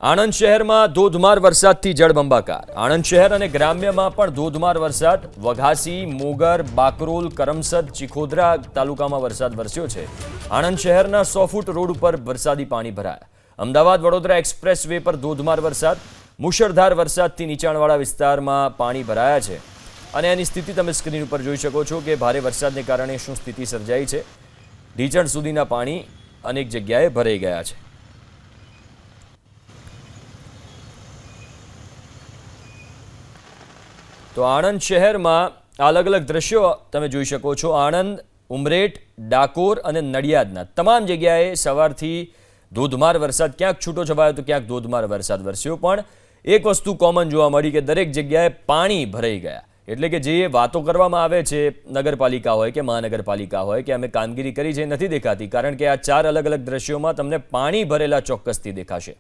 આણંદ શહેરમાં ધોધમાર વરસાદથી જળબંબાકાર। આણંદ શહેર અને ગ્રામ્યમાં પણ ધોધમાર વરસાદ। વઘાસી, મોગર, બાકરોલ, કરમસદ, ચિખોદરા તાલુકામાં વરસાદ વરસ્યો છે। આણંદ શહેરના 100 ફૂટ રોડ ઉપર વરસાદી પાણી ભરાયા। અમદાવાદ વડોદરા એક્સપ્રેસ વે પર ધોધમાર વરસાદ। મુશળધાર વરસાદથી નીચાણવાળા વિસ્તારમાં પાણી ભરાયા છે અને એની સ્થિતિ તમે સ્ક્રીન ઉપર જોઈ શકો છો કે ભારે વરસાદને કારણે શું સ્થિતિ સર્જાઈ છે। ઢીચણ સુધીના પાણી અનેક જગ્યાએ ભરાઈ ગયા છે। तो आणंद शहर में अलग अलग दृश्यों तमे जोई शको छो। आणंद, उमरेठ, डाकोर और नडियादना तमाम जग्याए सवारथी धोधमार वरसाद, क्यांक छूटो छवायो तो क्यांक धोधमार वरसाद वरस्यो। पण एक वस्तु कॉमन जोवा मळी के दरेक जग्याए पाणी भराई गया। एटले के जे वातो करवामां आवे छे नगरपालिका होय के महानगरपालिका होय के अमे कामगीरी करी छे नथी देखाती, कारण के आ 4 अलग अलग दृश्यों में तमने पाणी भरेला चोक्कसथी देखाशे।